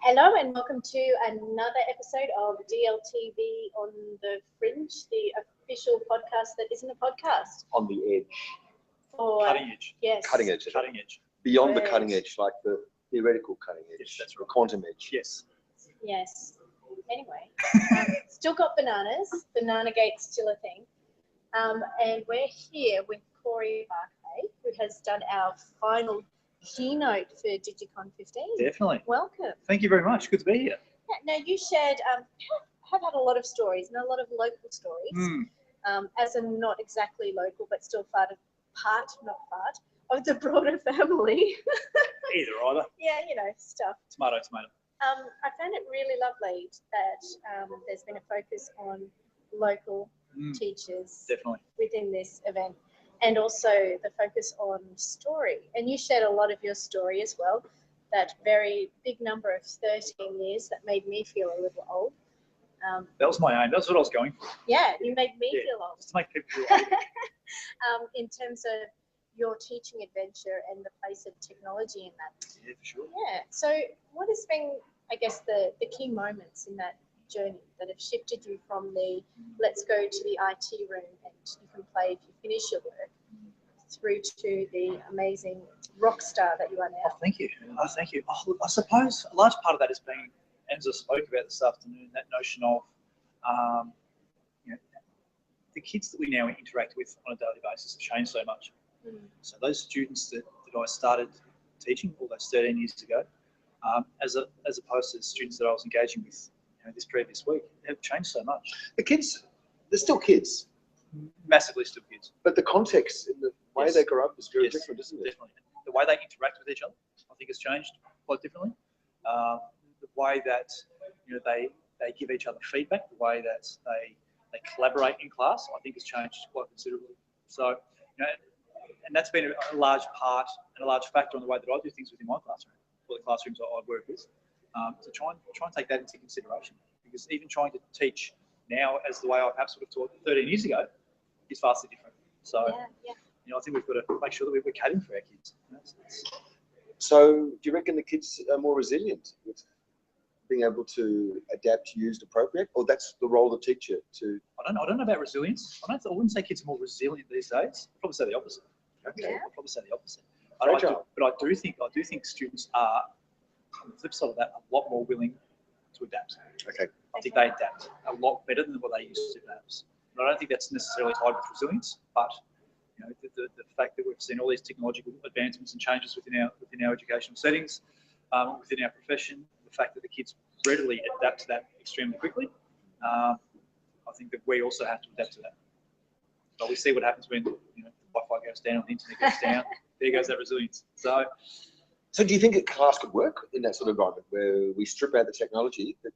Hello and welcome to another episode of DLTV on the Fringe, the official podcast that isn't a podcast. On the edge. For, cutting edge. Yes. Cutting edge. Cutting edge. Beyond the Right. cutting edge, like the theoretical cutting edge. Yes, that's The right. quantum edge. Yes. Yes. Anyway, still got bananas. Banana Gate's still a thing. And we're here with Corrie Barclay, who has done our final keynote for DigiCon 15. Definitely. Welcome. Thank you very much. Good to be here. Yeah, now you shared, have had a lot of stories and a lot of local stories. As a not exactly local, but still part, not part, of the broader family. Either, either. Yeah, you know, stuff. Tomato, tomato. I found it really lovely that there's been a focus on local teachers Definitely. within this event, and also the focus on story. And you shared a lot of your story as well, that very big number of 13 years that made me feel a little old. That was my aim. That's what I was going for. Yeah, you made me Yeah. feel old. Just to make people feel old. In terms of your teaching adventure and the place of technology in that. Yeah, for sure. Yeah. So what has been, I guess, the key moments in that journey that have shifted you from the let's go to the IT room and you can play if you finish your work through to the amazing rock star that you are Oh, now? thank you. Oh, thank you. Oh, look, I suppose a large part of that is being, as I spoke about this afternoon, that notion of you know, the kids that we now interact with on a daily basis have changed so much. So those students that I started teaching all those 13 years ago, as opposed to the students that I was engaging with this previous week, have changed so much. The kids, they're still kids, Massively still kids. but the context and the way Yes. they grow up is very Yes, different, isn't it? Definitely. The way they interact with each other, I think, has changed quite differently. The way that they give each other feedback, the way that they collaborate in class, I think, has changed quite considerably. So, and that's been a large part and a large factor on the way that I do things within my classroom, or the classrooms I work with. To try and take that into consideration, because even trying to teach now as the way I perhaps would have taught 13 years ago is vastly different. So, Yeah. I think we've got to make sure that we're catering for our kids. So do you reckon the kids are more resilient with being able to adapt used appropriate? Or that's the role of the teacher to... I don't know about resilience. I wouldn't say kids are more resilient these days. I'd probably say the opposite. Okay. Yeah. I'd probably say the opposite. Fragile. But I do think students are, on the flip side of that, a lot more willing to adapt. Okay. I think they adapt a lot better than what they used to, perhaps. And I don't think that's necessarily tied with resilience, but the fact that we've seen all these technological advancements and changes within our educational settings, within our profession, the fact that the kids readily adapt to that extremely quickly, I think that we also have to adapt to that. But we see what happens when the Wi-Fi goes down, the internet goes down. There goes that resilience. So do you think a class could work in that sort of environment where we strip out the technology, that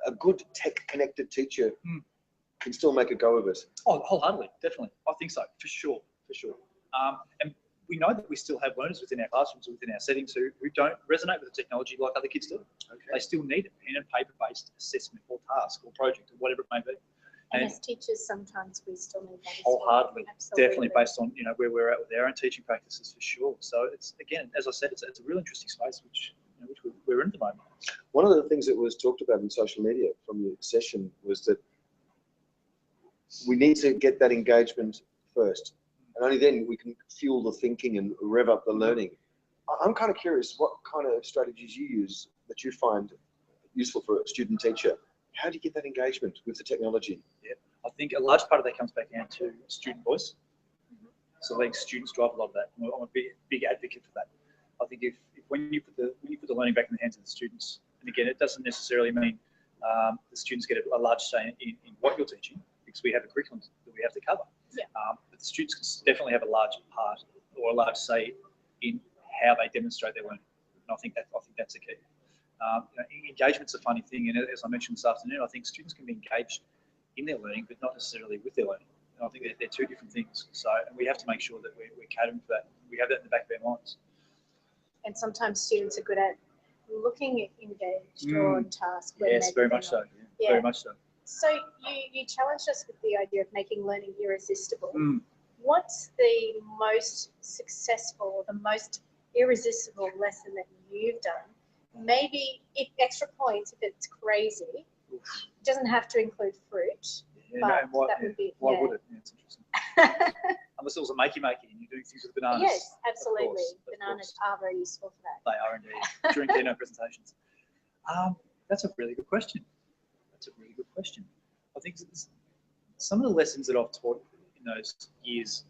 a good tech-connected teacher can still make a go of it? Oh, wholeheartedly, definitely. I think so, for sure. And we know that we still have learners within our classrooms or within our settings who don't resonate with the technology like other kids do. Okay. They still need a pen and paper-based assessment or task or project or whatever it may be. And as teachers, sometimes we still need that as Wholeheartedly, well. Absolutely. definitely based on where we're at with our own teaching practices, for sure. So it's, again, as I said, it's a real interesting space which we're in at the moment. One of the things that was talked about in social media from your session was that we need to get that engagement first, and only then we can fuel the thinking and rev up the learning. I'm kind of curious what kind of strategies you use that you find useful for a student teacher. How do you get that engagement with the technology? Yeah, I think a large part of that comes back down to student voice. So letting students drive a lot of that. I'm a big advocate for that. I think if when you put the learning back in the hands of the students, and again, it doesn't necessarily mean the students get a large say in what you're teaching, because we have a curriculum that we have to cover. Yeah. But the students can definitely have a large part or a large say in how they demonstrate their learning. And I think that's the key. Engagement's a funny thing, and as I mentioned this afternoon, I think students can be engaged in their learning, but not necessarily with their learning. And I think they're two different things. So, and we have to make sure that we're catering for that. We have that in the back of our minds. And sometimes students are good at looking engaged or on task. when Yes, maybe very they're much so. not. Yeah, very much so. So you challenged us with the idea of making learning irresistible. Mm. What's the most successful, the most irresistible lesson that you've done maybe if extra points, if it's crazy, it doesn't have to include fruit. Yeah, but that would be, why yeah. would it? Yeah, it's interesting. Unless it was a makey and you're doing things with bananas. Yes, absolutely. Of course. Bananas are very useful for that. They are indeed, during keynote presentations. That's a really good question. I think some of the lessons that I've taught in those years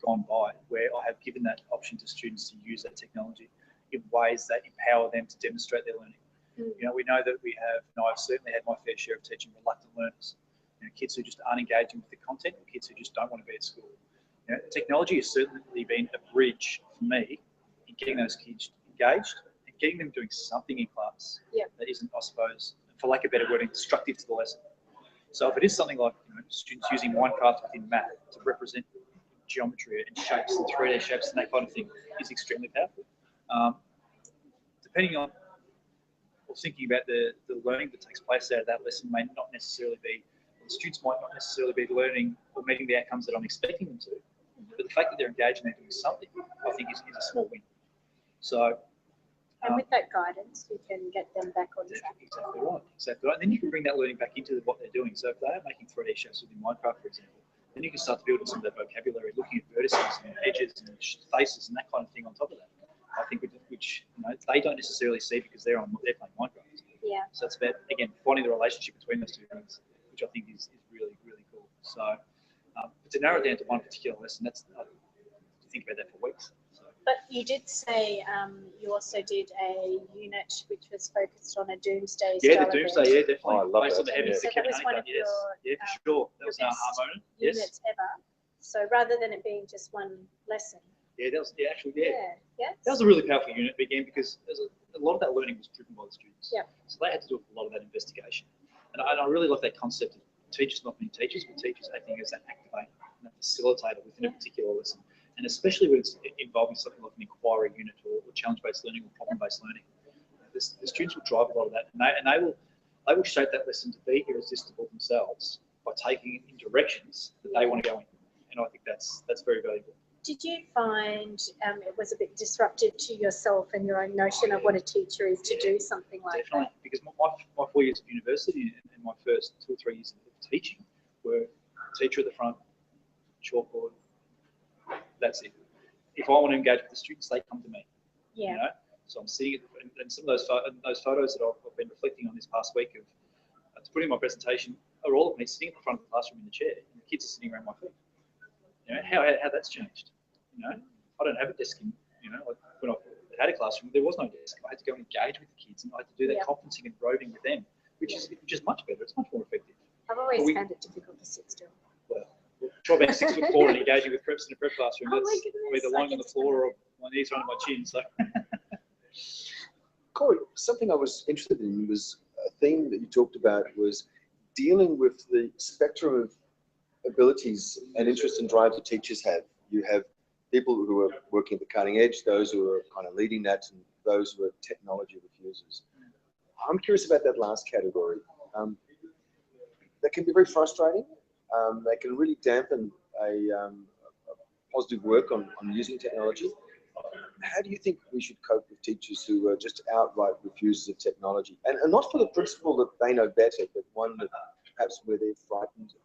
gone by, where I have given that option to students to use that technology in ways that empower them to demonstrate their learning. You know, we know that we have, and I've certainly had my fair share of teaching reluctant learners, you know, kids who just aren't engaging with the content, or kids who just don't want to be at school. You know, technology has certainly been a bridge for me in getting those kids engaged and getting them doing something in class that isn't, I suppose, for lack of a better word, instructive to the lesson. So if it is something like, you know, students using Minecraft within math to represent geometry and shapes and 3D shapes and that kind of thing is extremely powerful. Depending on, or thinking about the learning that takes place out of that lesson may not necessarily be, the students might not necessarily be learning or meeting the outcomes that I'm expecting them to, but the fact that they're engaged and they're doing something, I think is a small win. So, and with that guidance, you can get them back on track. Exactly right. And then you can bring that learning back into what they're doing. So if they are making 3D shapes within Minecraft, for example, then you can start to build some of that vocabulary, looking at vertices and edges and faces and that kind of thing on top of that. I think which you know, they don't necessarily see because they're playing Minecraft. Yeah. So it's about, again, finding the relationship between those two things, which I think is really, really cool. So to narrow it down to one particular lesson, that's I think about that for weeks. So. But you did say you also did a unit which was focused on a doomsday. Yeah, the doomsday, yeah, definitely. Oh, I love Based on that. the heavens So that that kept was one of yes. your, Yeah, for sure. That was our harmonic. Yes. units ever. So rather than it being just one lesson. Yeah, that was actually Yeah. That was a really powerful unit again because a lot of that learning was driven by the students. Yeah. So they had to do a lot of that investigation, and I really love that concept of teachers not being teachers, but teachers acting as that activator and that facilitator within a particular lesson, and especially when it's involving something like an inquiry unit or challenge-based learning or problem-based learning. The students will drive a lot of that, and they will shape that lesson to be irresistible themselves by taking it in directions that they want to go in, and I think that's very valuable. Did you find it was a bit disruptive to yourself and your own notion of what a teacher is to do something like Definitely, that? because my 4 years of university and my first 2 or 3 years of teaching were teacher at the front, chalkboard, that's it. If I want to engage with the students, they come to me. Yeah. You know? So I'm seeing it, and some of those photos that I've been reflecting on this past week of to put in my presentation are all of me sitting at the front of the classroom in the chair, and the kids are sitting around my feet. You know, how that's changed. You know, I don't have a desk in, you know, like when I had a classroom, there was no desk. I had to go and engage with the kids, and I had to do that conferencing and roving with them, which is much better. It's much more effective. I've always found it difficult to sit still. Well, try being 6'4" and engaging with preps in a prep classroom. Oh That's my goodness, either lying on the floor or my knees under my chin. So, Corey, something I was interested in was a theme that you talked about was dealing with the spectrum of abilities and interest and drive that teachers have. You have people who are working at the cutting edge, those who are kind of leading that, and those who are technology refusers. I'm curious about that last category. That can be very frustrating. They can really dampen a positive work on using technology. How do you think we should cope with teachers who are just outright refusers of technology? And not for the principle that they know better, but one that perhaps where they're frightened and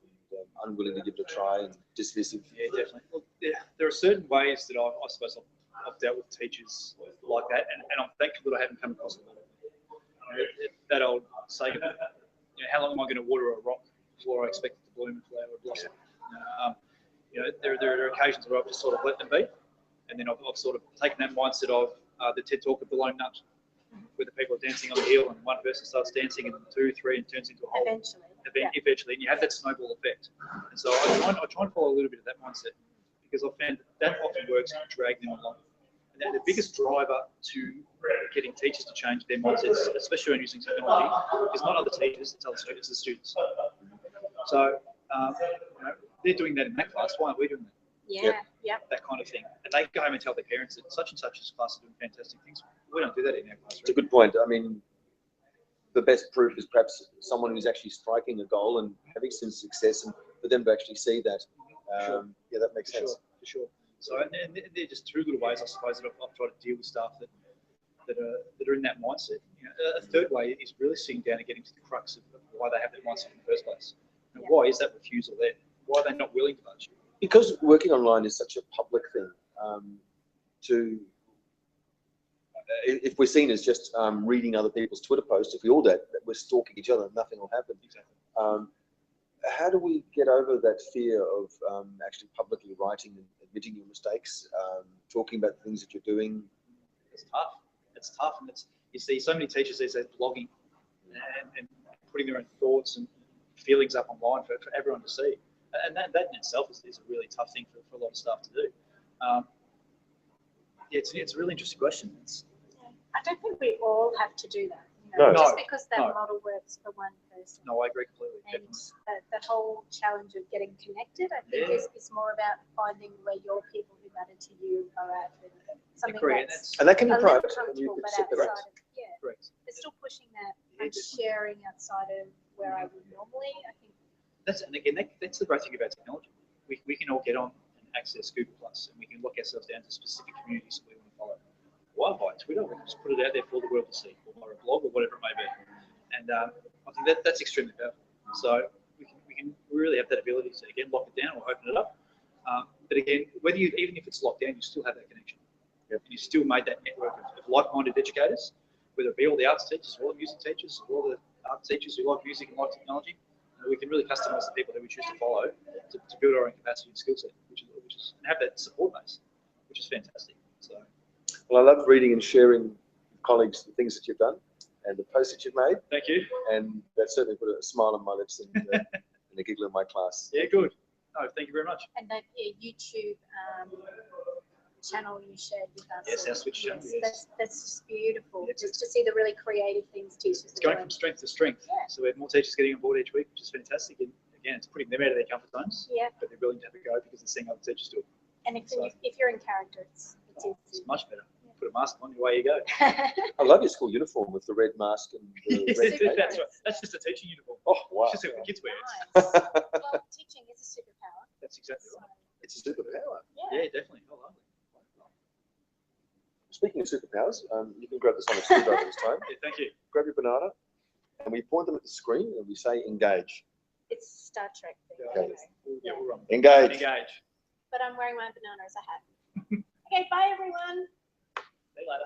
unwilling to give it a try and dismissive. yeah, definitely. Well, there are certain ways that I suppose I've dealt with teachers like that, and I'm thankful that I haven't come across them. That old saying, how long am I going to water a rock before I expect it to bloom and flower or blossom? There are occasions where I've just sort of let them be, and then I've sort of taken that mindset of the TED Talk of the lone nut, where the people are dancing on the hill and one person starts dancing and 2, 3 and turns into a whole. Eventually, and you have that snowball effect. And so I try and follow a little bit of that mindset because I've found that often works to drag them along. And the biggest driver to getting teachers to change their mindsets, especially when using technology, is not other teachers, it's other students, the students. So they're doing that in that class. Why aren't we doing that? Yeah. That kind of thing. And they go home and tell their parents that such and such class are doing fantastic things. We don't do that in our classroom. It's a good point. I mean, the best proof is perhaps someone who's actually striking a goal and having some success, and for them to actually see that. Yeah, that makes sense. For sure. So, and they're just two little ways, I suppose, that I've tried to deal with staff that that are in that mindset. You know, a third way is really sitting down and getting to the crux of why they have that mindset in the first place. And why is that refusal there? Why are they not willing to budge? Because working online is such a public thing. If we're seen as just reading other people's Twitter posts, if we all that we're stalking each other, nothing will happen. Exactly. How do we get over that fear of actually publicly writing and admitting your mistakes, talking about the things that you're doing? It's tough. It's tough, and you see so many teachers these days blogging and putting their own thoughts and feelings up online for everyone to see, and that in itself is a really tough thing for a lot of staff to do. It's a really interesting question. I don't think we all have to do that. No. Just because that model works for one person. No, I agree completely. And that whole challenge of getting connected, I think, is more about finding where your people who matter to you are at. Something and that can be a private. little comfortable, but outside of, Correct. They're still pushing that. I'm sharing outside of where I would normally. I think that's the great thing about technology. We can all get on and access Google Plus, and we can lock ourselves down to specific communities that we want to follow. Why via Twitter? We can just put it out there for the world to see, or via a blog, or whatever it may be. And I think that's extremely powerful. So we really have that ability to again lock it down or open it up. But again, even if it's locked down, you still have that connection. Yep. And you still made that network of like-minded educators, whether it be all the arts teachers, all the music teachers, all the art teachers who like music and like technology. We can really customise the people that we choose to follow to build our own capacity and skill set, which is and have that support base, which is fantastic. So. Well, I love reading and sharing with colleagues the things that you've done and the posts that you've made. Thank you. And that certainly put a smile on my lips and a giggle in my class. Yeah, good. No, thank you very much. And that YouTube channel you shared with us. Yes, our Switch channel. Yes. That's just beautiful. Just to see the really creative things teachers It's going from strength to strength. Yeah. So we have more teachers getting on board each week, which is fantastic. And again, it's putting them out of their comfort zones. Yeah. But they're willing to have a go because they're seeing other teachers do it. And if you're in character, it's much better. Put a mask on, away you go. I love your school uniform with the red mask and the red cape. That's right. That's just a teaching uniform. Oh, wow. It's just what the kids wear. Nice. Well, teaching is a superpower. That's exactly right. It's a superpower. Yeah, definitely. Oh, lovely. Speaking of superpowers, you can grab this on a screwdriver this time. Yeah, thank you. Grab your banana, and we point them at the screen, and we say engage. It's Star Trek thing. Okay. Yeah, we're on. Engage. Engage. But I'm wearing my banana as a hat. Okay, bye everyone. See you later.